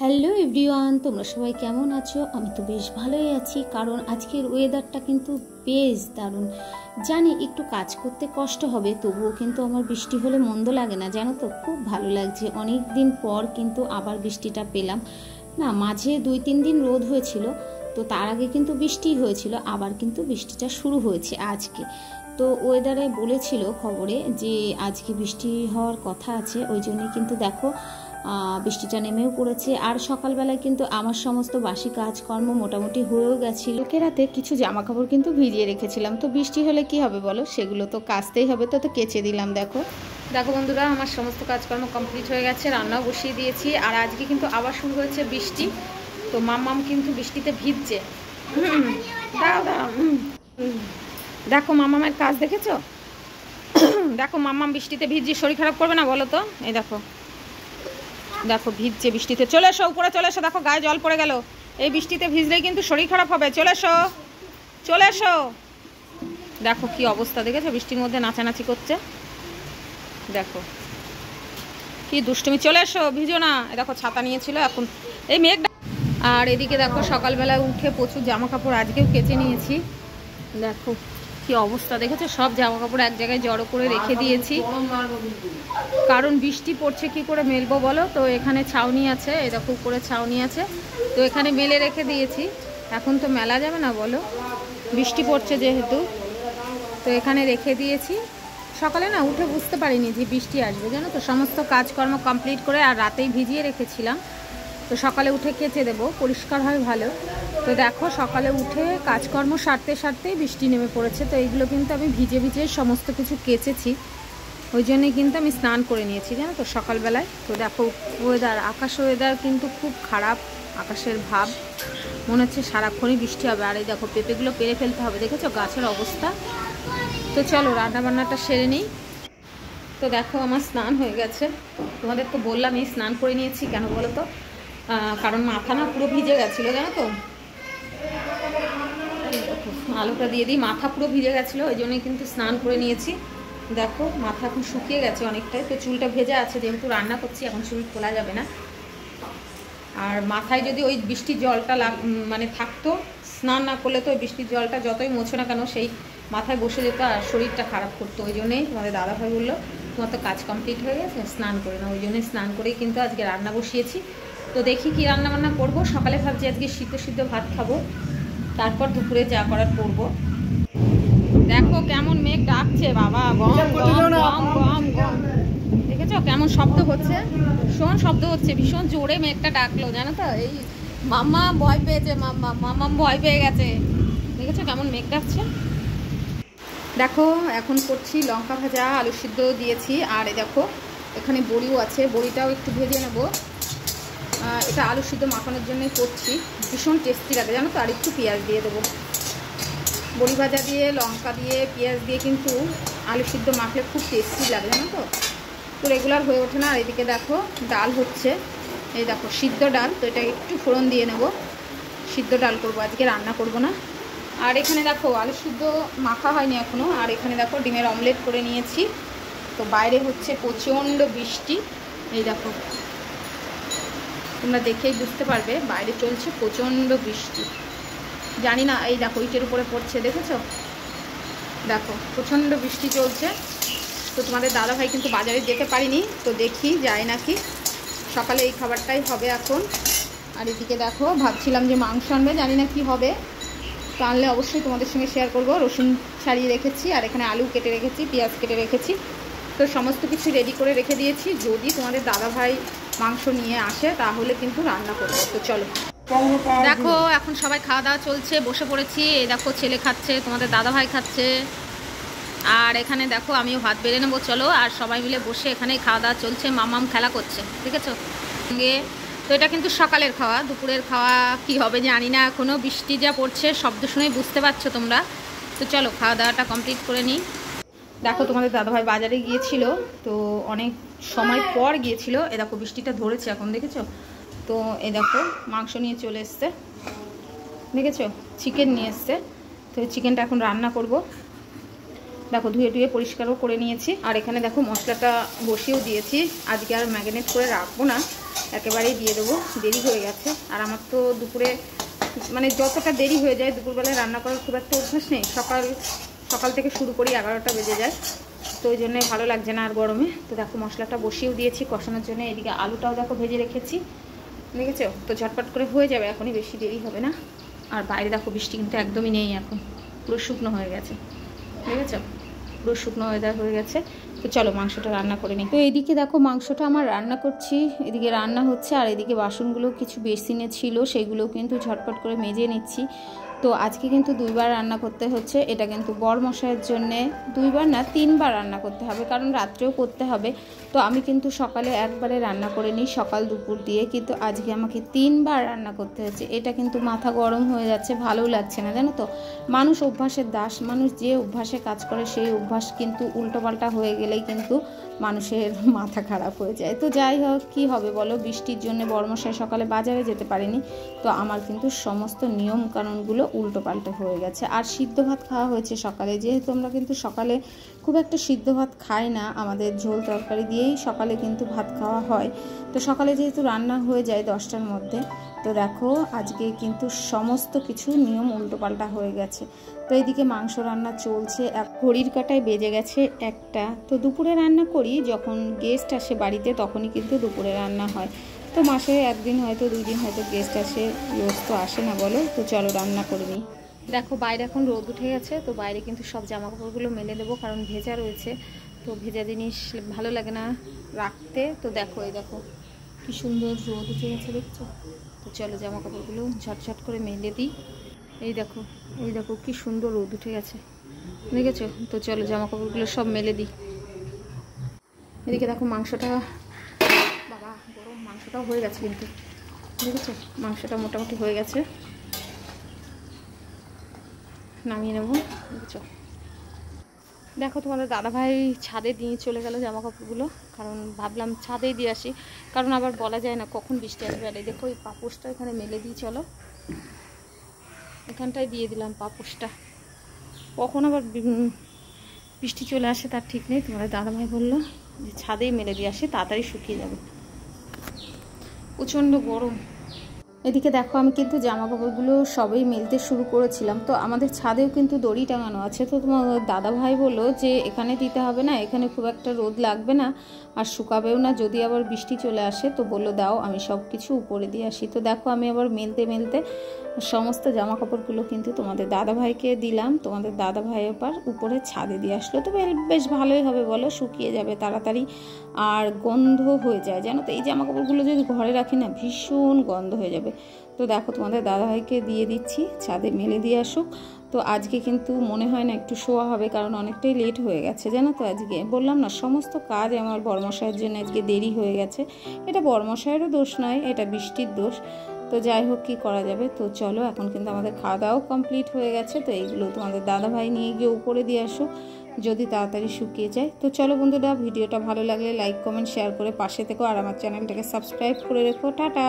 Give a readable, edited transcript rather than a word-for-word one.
Hello everyone, তোমরা সবাই কেমন আছো? আমি তো বেশ ভালোই আছি, কারণ আজকের ওয়েদারটা কিন্তু বেশ দারুণ। জানি একটু কাজ করতে কষ্ট হবে, তবুও কিন্তু আমার বৃষ্টি হলে মন্দ লাগে না, জানো তো, খুব ভালো লাগছে। অনেক দিন পর কিন্তু আবার বৃষ্টিটা পেলাম না। মাঝে 2-3 দিন রোদ হয়েছিল, তো তার আগে কিন্তু বৃষ্টি হয়েছিল, আবার কিন্তু বৃষ্টিটা শুরু হয়েছে আজকে। তো ওয়েদারে বলেছিল খবরে যে আজকে বৃষ্টি হওয়ার কথা আছে, ওই জন্যই কিন্তু দেখো বৃষ্টিটা নেমেও পড়েছে। আর সকালবেলায় কিন্তু আমার সমস্ত বাসি কাজকর্ম মোটামুটি হয়েও গেছিল। রাতে কিছু জামা কাপড় কিন্তু ভিজিয়ে রেখেছিলাম, তো বৃষ্টি হলে কি হবে বলো, সেগুলো তো কাচতেই হবে, তো কেচে দিলাম। দেখো দেখো বন্ধুরা, আমার সমস্ত কাজকর্ম কমপ্লিট হয়ে গেছে, রান্নাও বসিয়ে দিয়েছি। আর আজকে কিন্তু আবার শুরু হয়েছে বৃষ্টি, তো মাম্মাম কিন্তু বৃষ্টিতে ভিজছে। দেখো মাম্মামের কাজ দেখেছো? দেখো মাম্মাম বৃষ্টিতে ভিজছে, শরীর খারাপ করবে না বলো তো? এই দেখো দেখো ভিজছে বৃষ্টিতে। চলে এসো উপরে, চলে এসো, দেখো গায়ে জল পড়ে গেল। এই বৃষ্টিতে ভিজলেই কিন্তু শরীর খারাপ হবে। চলে এসো, চলে এসো। দেখো কি অবস্থা, দেখেছো? বৃষ্টির মধ্যে নাচানাচি করছে, দেখো কি দুষ্টুমি। চলে এসো, ভিজো না। দেখো ছাতা নিয়েছিল, এখন এই মেঘ। আর এদিকে দেখো সকালবেলায় উঠে প্রচুর জামা কাপড় আজকেও কেচে নিয়েছি। দেখো কি অবস্থা, দেখেছো? সব জামা কাপড় এক জায়গায় জড়ো করে রেখে দিয়েছি, কারণ বৃষ্টি পড়ছে, কি করে মেলবো বলো? তো এখানে ছাউনি আছে, এই দেখো উপরে ছাউনি আছে, তো এখানে মেলে রেখে দিয়েছি। এখন তো মেলা যাবে না বলো, বৃষ্টি পড়ছে যেহেতু, তো এখানে রেখে দিয়েছি। সকালে না উঠে বুঝতে পারিনি যে বৃষ্টি আসবে, জানো তো। সমস্ত কাজকর্ম কমপ্লিট করে আর রাতেই ভিজিয়ে রেখেছিলাম, তো সকালে উঠে কেচে দেবো, পরিষ্কার হয় ভালো। তো দেখো সকালে উঠে কাজকর্ম সারতেই বৃষ্টি নেমে পড়েছে। তো এইগুলো কিন্তু আমি ভিজে ভিজে সমস্ত কিছু কেচেছি, ওই জন্যই কিন্তু আমি স্নান করে নিয়েছি, জানো তো, সকালবেলায়। তো দেখো ওয়েদার, ওয়েদার কিন্তু খুব খারাপ, আকাশের ভাব, মনে হচ্ছে সারাক্ষণই বৃষ্টি হবে। আর এই দেখো পেঁপেগুলো পেরে ফেলতে হবে, দেখেছো গাছের অবস্থা। তো চলো রান্নাবান্নাটা সেরে নিই। তো দেখো আমার স্নান হয়ে গেছে, তোমাদের তো বললাম এই স্নান করে নিয়েছি। কেন বলো তো? কারণ মাথা না পুরো ভিজে গেছিলো, জানো তো। আলুটা দিয়ে দিই, মাথা পুরো ভিজে গেছিলো, ওই জন্যই কিন্তু স্নান করে নিয়েছি। দেখো মাথা এখন শুকিয়ে গেছে অনেকটাই, তো চুলটা ভেজা আছে, যেহেতু রান্না করছি এখন চুল খোলা যাবে না। আর মাথায় যদি ওই বৃষ্টির জলটা মানে থাকতো, স্নান না করলে তো ওই বৃষ্টির জলটা যতই মোছো না কেন সেই মাথায় বসে যেত আর শরীরটা খারাপ করতো। ওই জন্যই তোমাদের দাদাভাই বললো তোমার তো কাজ কমপ্লিট হয়ে গেছে, স্নান করে না। ওই জন্যই স্নান করেই কিন্তু আজকে রান্না বসিয়েছি। তো দেখি কি রান্না বান্না করবো। সকালে ভাবছি আজকে সিদ্ধ ভাত খাবো, তারপর দুপুরে যা করার করবো। দেখো কেমন মেঘ ডাকছে বাবা, গম গম গম গম গম। দেখেছো কেমন শব্দ হচ্ছে, ভীষণ শব্দ হচ্ছে, ভীষণ জোরে মেঘটা ডাকলো, জানো তো। এই মাম্মা ভয় পেয়েছে, মাম্মা ভয় পেয়ে গেছে। দেখেছো কেমন মেঘ ডাকছে। দেখো এখন করছি লঙ্কা ভাজা, আলু সিদ্ধ দিয়েছি। আর এই দেখো এখানে বড়িও আছে, বড়িটাও একটু ভেজে নেবো। এটা আলু সিদ্ধ মাখানোর জন্যই করছি, ভীষণ টেস্টি লাগে, জানো তো। আর একটু পেঁয়াজ দিয়ে দেবো, বড়ি ভাজা দিয়ে লঙ্কা দিয়ে পেঁয়াজ দিয়ে কিন্তু আলু সিদ্ধ মাখলে খুব টেস্টি লাগে, জানো তো। তো রেগুলার হয়ে ওঠে না। আর এদিকে দেখো ডাল হচ্ছে, এই দেখো সিদ্ধ ডাল, তো এটা একটু ফোড়ন দিয়ে নেব। সিদ্ধ ডাল করবো আজকে, রান্না করব না। আর এখানে দেখো আলু সিদ্ধ মাখা হয়নি এখনও। আর এখানে দেখো ডিমের অমলেট করে নিয়েছি। তো বাইরে হচ্ছে প্রচণ্ড বৃষ্টি, এই দেখো তোমরা দেখেই বুঝতে পারবে, বাইরে চলছে প্রচণ্ড বৃষ্টি। জানি না, এই দেখো ইটের উপরে পড়ছে, দেখেছো? দেখো প্রচণ্ড বৃষ্টি চলছে। তো তোমাদের দাদাভাই কিন্তু বাজারে যেতে পারিনি, তো দেখি যায় নাকি। সকালে এই খাবারটাই হবে এখন। আর এদিকে দেখো ভাবছিলাম যে মাংস আনবে, জানি না কি হবে। তো আনলে অবশ্যই তোমাদের সঙ্গে শেয়ার করব। রসুন ছাড়িয়ে রেখেছি, আর এখানে আলু কেটে রেখেছি, পেঁয়াজ কেটে রেখেছি। তো সমস্ত কিছু রেডি করে রেখে দিয়েছি, যদি তোমাদের দাদাভাই মাংস নিয়ে আসে তাহলে কিন্তু রান্না করবো। তো চলো দেখো এখন সবাই খাওয়া দাওয়া চলছে, বসে পড়েছি। এই দেখো ছেলে খাচ্ছে, তোমাদের দাদাভাই খাচ্ছে, আর এখানে দেখো আমিও ভাত বেড়ে নেবো। চলো আর সবাই মিলে বসে এখানেই খাওয়া দাওয়া চলছে। মামাম খেলা করছে, দেখেছো সঙ্গে। তো এটা কিন্তু সকালের খাওয়া, দুপুরের খাওয়া কি হবে জানি না এখনও। বৃষ্টি যা পড়ছে শব্দ শুনেই বুঝতে পারছো তোমরা। তো চলো খাওয়া দাওয়াটা কমপ্লিট করে নিই। দেখো তোমাদের দাদাভাই বাজারে গিয়েছিল, তো অনেক সময় পর গিয়েছিল। এ দেখো বৃষ্টিটা ধরেছে এখন, দেখেছো তো। এই দেখো মাংস নিয়ে চলে এসছে, দেখেছো, চিকেন নিয়ে এসছে। তো চিকেনটা এখন রান্না করব। দেখো ধুয়ে টুয়ে পরিষ্কারও করে নিয়েছি। আর এখানে দেখো মশলাটা বসিয়েও দিয়েছি। আজকে আর ম্যারিনেট করে রাখবো না, একেবারেই দিয়ে দেবো, দেরি হয়ে গেছে। আর আমার তো দুপুরে মানে যতটা দেরি হয়ে যায় দুপুরবেলায় রান্না করার খুব একটা অভ্যাস নেই। সকাল থেকে শুরু করি 11টা বেজে যায়, তো ওই জন্যই ভালো লাগছে না আর গরমে। তো দেখো মশলাটা বসিয়েও দিয়েছি কষানোর জন্য। এদিকে আলুটাও দেখো ভেজে রেখেছি, দেখেছো তো ঝটপট করে হয়ে যাবে, এখনই বেশি দেরি হবে না। আর বাইরে দেখো বৃষ্টি কিন্তু একদমই নেই, এখন পুরো শুকনো হয়ে গেছে, দেখেছো পুরো শুকনো ওয়েদার হয়ে গেছে। তো চলো মাংসটা রান্না করে নিই। তো এইদিকে দেখো মাংসটা আমার রান্না করছি, এদিকে রান্না হচ্ছে। আর এদিকে বাসনগুলো কিছু বেসিনে ছিল, সেগুলো কিন্তু ঝটপট করে মেজে নিচ্ছি। তো আজকে কিন্তু 2বার রান্না করতে হচ্ছে। এটা কিন্তু বরমশাইয়ের জন্যে 2বার না 3বার রান্না করতে হবে, কারণ রাত্রেও করতে হবে। তো আমি কিন্তু সকালে একবারে রান্না করে নিই, সকাল দুপুর দিয়ে, কিন্তু আজকে আমাকে 3বার রান্না করতে হচ্ছে। এটা কিন্তু মাথা গরম হয়ে যাচ্ছে, ভালো লাগছে না জানো তো। মানুষ অভ্যাসের দাস, মানুষ যে অভ্যাসে কাজ করে সেই অভ্যাস কিন্তু উল্টোপাল্টা হয়ে গেলেই কিন্তু মানুষের মাথা খারাপ হয়ে যায়। তো যাই হোক, কী হবে বলো, বৃষ্টির জন্য বরমশাই সকালে বাজারে যেতে পারেনি। তো আমার কিন্তু সমস্ত নিয়ম কানুনগুলো উল্টোপাল্টা হয়ে গেছে। আর সিদ্ধ ভাত খাওয়া হয়েছে সকালে, যেহেতু আমরা কিন্তু সকালে খুব একটা সিদ্ধ ভাত খাই না, আমাদের ঝোল তরকারি দিয়েই সকালে কিন্তু ভাত খাওয়া হয়। তো সকালে যেহেতু রান্না হয়ে যায় 10টার মধ্যে, তো দেখো আজকে কিন্তু সমস্ত কিছু নিয়ম উল্টোপাল্টা হয়ে গেছে। তো এইদিকে মাংস রান্না চলছে, ঘড়ির কাঁটায় বেজে গেছে 1টা। তো দুপুরে রান্না করি যখন গেস্ট আসে বাড়িতে, তখনই কিন্তু দুপুরে রান্না হয়। তো মাসে 1 দিন হয়তো 2 দিন হয়তো গেস্ট আসে, রোজ তো আসে না বলো। তো চলো রান্না করে নিই। দেখো বাইরে এখন রোদ উঠে গেছে, তো বাইরে কিন্তু সব জামা কাপড়গুলো মেলে দেবো, কারণ ভেজা রয়েছে। তো ভেজা জিনিস ভালো লাগে না রাখতে। তো দেখো এই দেখো কি সুন্দর রোদ উঠে গেছে, দেখছো। তো চলো জামা কাপড়গুলো ঝটঝট করে মেলে দিই। এই দেখো কি সুন্দর রোদ উঠে গেছে, দেখেছো। তো চলো জামা কাপড়গুলো সব মেলে দিই। এদিকে দেখো মাংসটা, বাবা গরম, মাংসটাও হয়ে গেছে কিন্তু, দেখেছো মাংসটা মোটামুটি হয়ে গেছে। নামিয়ে নেবো, দেখেছো। দেখো তোমাদের দাদাভাই ছাদে দিয়ে চলে গেল জামা কাপড়গুলো, কারণ ভাবলাম ছাদেই দিয়ে আসি, কারণ আবার বলা যায় না কখন বৃষ্টি আসবে। আর দেখো এই পাপোশটা এখানে মেলে দিই, চলো এখানটায় দিয়ে দিলাম পাপোশটা, কখন আবার বৃষ্টি চলে আসে তার ঠিক নেই। তোমাদের দাদাভাই বললো যে ছাদেই মেলে দিয়ে আসি, তাড়াতাড়ি শুকিয়ে যাবে, প্রচণ্ড গরম। এদিকে দেখো আমি কিন্তু জামা কাপড়গুলো সবই মেলতে শুরু করেছিলাম। তো আমাদের ছাদেও কিন্তু দড়ি টাঙানো আছে। তো তোমার দাদা ভাই বললো যে এখানে দিতে হবে না, এখানে খুব একটা রোদ লাগবে না আর শুকাবেও না, যদি আবার বৃষ্টি চলে আসে। তো বললো দাও আমি সব কিছু উপরে দিয়ে আসি। তো দেখো আমি আবার মেলতে সমস্ত জামা কাপড়গুলো কিন্তু তোমাদের দাদা ভাইকে দিলাম। তোমাদের দাদা ভাই আবার উপরে ছাদে দিয়ে আসলো। তো বেশ ভালোই হবে বলো, শুকিয়ে যাবে তাড়াতাড়ি, আর গন্ধ হয়ে যায় জানো তো। এই জামা কাপড়গুলো যদি ঘরে রাখি না, ভীষণ গন্ধ হয়ে যাবে। তো দেখো তোমাদের দাদাভাইকে দিয়ে দিচ্ছি, ছাদে মেলে দিয়ে আসুক। তো আজকে কিন্তু মনে হয় না একটু শোয়া হবে, কারণ অনেকটাই লেট হয়ে গেছে জানো তো। আজকে বললাম না সমস্ত কাজ আমার বরমশাইয়ের জন্য আজকে দেরি হয়ে গেছে। এটা বরমশাইয়েরও দোষ নয়, এটা বৃষ্টির দোষ। তো যাই হোক কী করা যাবে। তো চলো এখন কিন্তু আমাদের খাওয়া দাওয়াও কমপ্লিট হয়ে গেছে। তো এইগুলো তোমাদের দাদাভাই নিয়ে গিয়ে উপরে দিয়ে আসুক, যদি তাড়াতাড়ি শুকিয়ে যায়। তো চলো বন্ধুরা, ভিডিওটা ভালো লাগলে লাইক কমেন্ট শেয়ার করে পাশে থেকো, আর আমার চ্যানেলটাকে সাবস্ক্রাইব করে রেখো। টাটা।